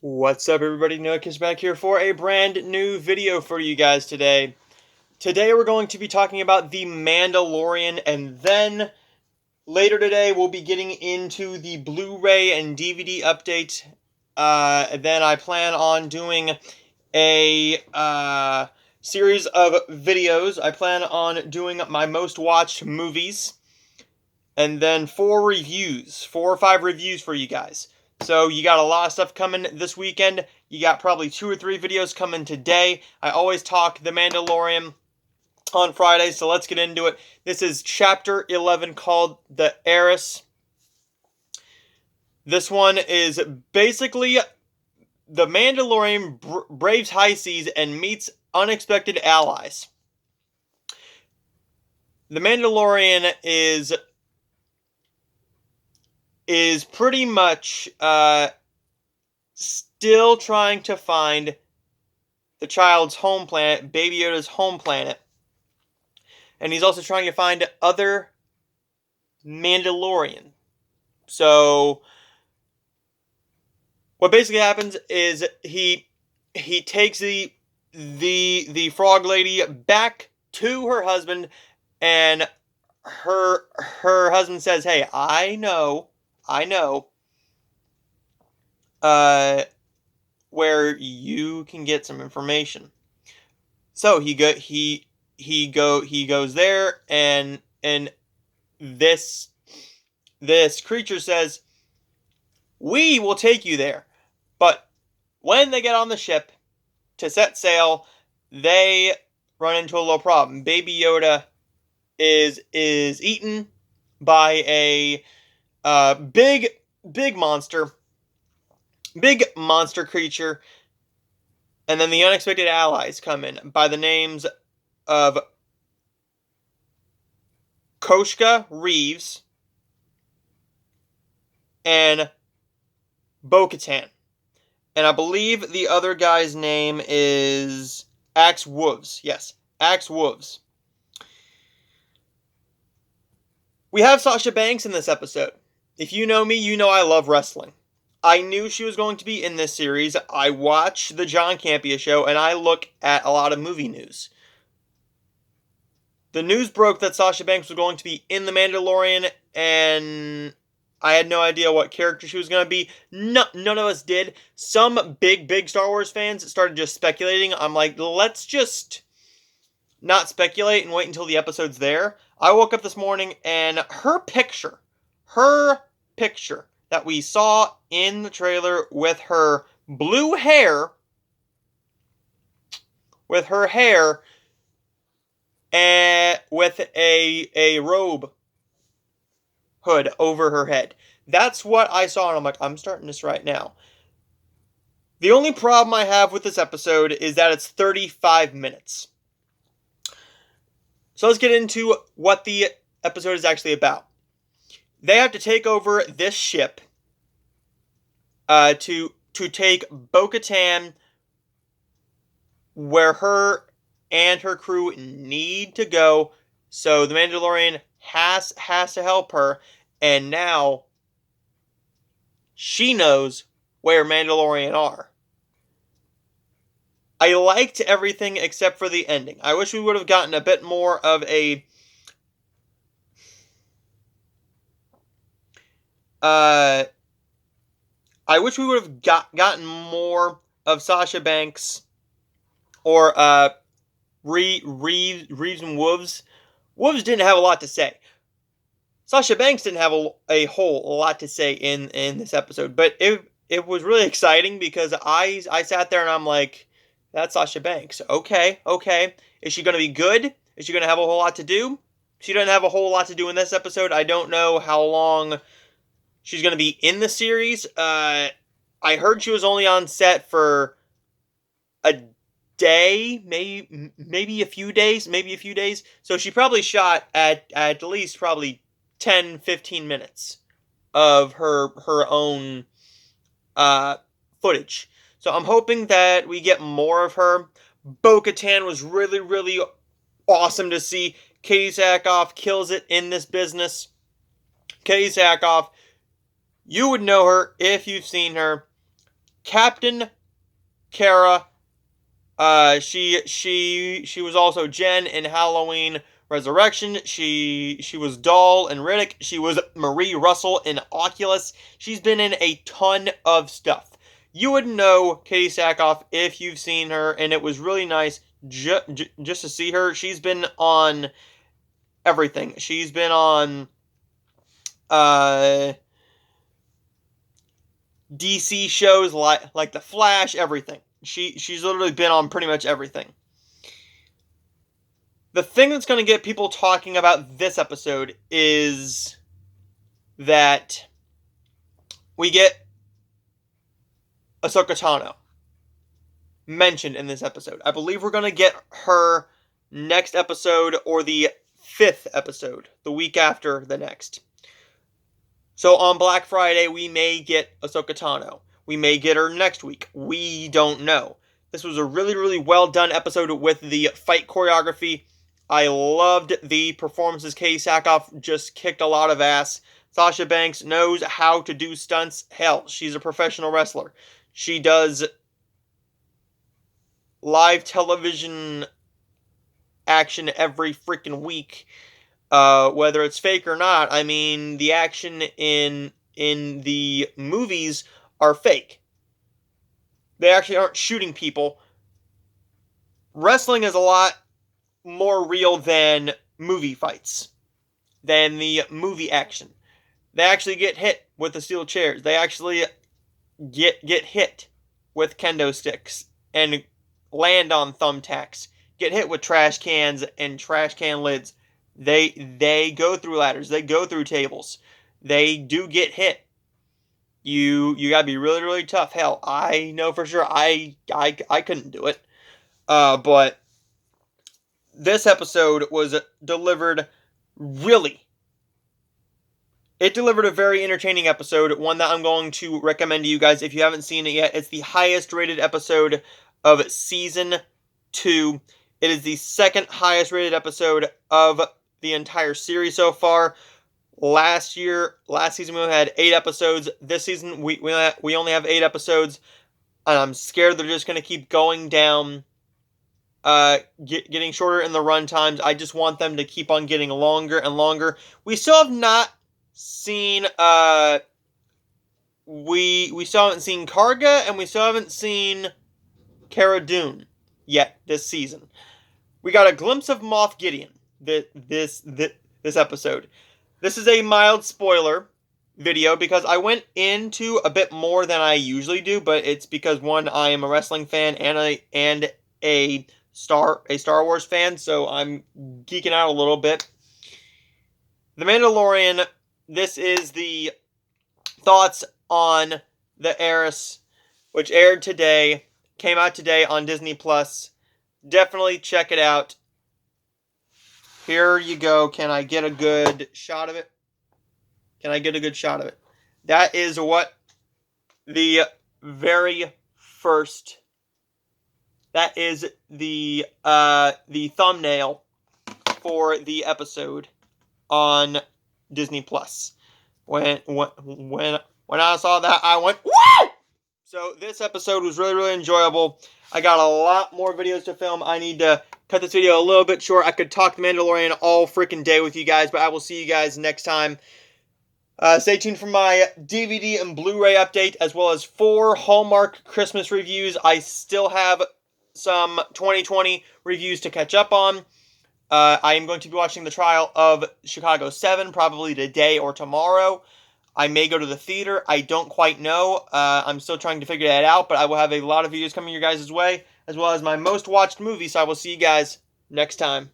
What's up, everybody? Noah back here for a brand new video for you guys today. Today we're going to be talking about The Mandalorian, and then later today we'll be getting into the Blu-ray and DVD update. Then I plan on doing a series of videos. I plan on doing my most watched movies, and then 4 or 5 reviews for you guys. So you got a lot of stuff coming this weekend. You got probably 2 or 3 videos coming today. I always talk The Mandalorian on Fridays, so let's get into it. This is Chapter 11 called The Heiress. This one is basically the Mandalorian braves high seas and meets unexpected allies. The Mandalorian is pretty much still trying to find the child's home planet, Baby Yoda's home planet. And he's also trying to find other Mandalorian. So what basically happens is he takes the frog lady back to her husband, and her husband says, "Hey, I know where you can get some information." So he goes there, and this creature says, "We will take you there." But when they get on the ship to set sail, they run into a little problem. Baby Yoda is eaten by a big monster creature, and then the unexpected allies come in by the names of Koshka Reeves and Bo-Katan. And I believe the other guy's name is Axe Wolves. Yes, Axe Wolves. We have Sasha Banks in this episode. If you know me, you know I love wrestling. I knew she was going to be in this series. I watch the John Campea show, and I look at a lot of movie news. The news broke that Sasha Banks was going to be in The Mandalorian, and I had no idea what character she was going to be. No, none of us did. Some big Star Wars fans started just speculating. I'm like, let's just not speculate and wait until the episode's there. I woke up this morning, and her picture that we saw in the trailer with her blue hair, and with a robe hood over her head. That's what I saw, and I'm like, I'm starting this right now. The only problem I have with this episode is that it's 35 minutes. So let's get into what the episode is actually about. They have to take over this ship to take Bo-Katan where her and her crew need to go. So the Mandalorian has to help her, and now she knows where Mandalorian are. I liked everything except for the ending. I wish we would have gotten a bit more of a I wish we would have gotten more of Sasha Banks or Reeves and Wolves. Wolves didn't have a lot to say. Sasha Banks didn't have a whole lot to say in this episode, but it was really exciting because I sat there and I'm like, that's Sasha Banks. Okay. Is she going to be good? Is she going to have a whole lot to do? She doesn't have a whole lot to do in this episode. I don't know how long she's going to be in the series. I heard she was only on set for a day, maybe a few days. So she probably shot at least probably 10-15 minutes of her own footage. So I'm hoping that we get more of her. Bo-Katan was really awesome to see. Katie Sackhoff kills it in this business. Katie Sackhoff, you would know her if you've seen her. Captain Kara. She was also Jen in Halloween Resurrection. She was Doll in Riddick. She was Marie Russell in Oculus. She's been in a ton of stuff. You would know Katie Sackhoff if you've seen her, and it was really nice just to see her. She's been on everything. She's been on uh, DC shows like The Flash, everything. She's literally been on pretty much everything. The thing that's going to get people talking about this episode is that we get Ahsoka Tano mentioned in this episode. I believe we're going to get her next episode, or the 5th episode, the week after the next. So on Black Friday, we may get Ahsoka Tano. We may get her next week. We don't know. This was a really, really well done episode with the fight choreography. I loved the performances. Katie Sackhoff just kicked a lot of ass. Sasha Banks knows how to do stunts. Hell, she's a professional wrestler. She does live television action every freaking week, whether it's fake or not. I mean, the action in the movies are fake. They actually aren't shooting people. Wrestling is a lot more real than movie fights, than the movie action. They actually get hit with the steel chairs. They actually get hit with kendo sticks and land on thumbtacks. Get hit with trash cans and trash can lids. They go through ladders. They go through tables. They do get hit. You gotta be really, really tough. Hell, I know for sure I couldn't do it. But this episode was delivered really. It delivered a very entertaining episode, one that I'm going to recommend to you guys if you haven't seen it yet. It's the highest rated episode of Season 2. It is the second highest rated episode of the entire series so far. Last season we only had 8 episodes. This season we only have 8 episodes. And I'm scared they're just going to keep going down, getting shorter in the run times. I just want them to keep on getting longer and longer. We still have not seen, we still haven't seen Karga, and we still haven't seen Cara Dune yet this season. We got a glimpse of Moff Gideon this episode. This is a mild spoiler video because I went into a bit more than I usually do, but it's because, one, I am a wrestling fan and a Star Wars fan, so I'm geeking out a little bit. The Mandalorian, this is the thoughts on The Heiress, which aired today, came out today on Disney+. Definitely check it out. Here you go. Can I get a good shot of it? Can I get a good shot of it? That is what the very first... That is the thumbnail for the episode on Disney+. When I saw that, I went, woo! So this episode was really, really enjoyable. I got a lot more videos to film. I need to cut this video a little bit short. I could talk The Mandalorian all freaking day with you guys, but I will see you guys next time. Stay tuned for my DVD and Blu-ray update, as well as 4 Hallmark Christmas reviews. I still have some 2020 reviews to catch up on. I am going to be watching the trial of Chicago 7, probably today or tomorrow. I may go to the theater. I don't quite know. I'm still trying to figure that out, but I will have a lot of videos coming your guys' way, as well as my most watched movie, so I will see you guys next time.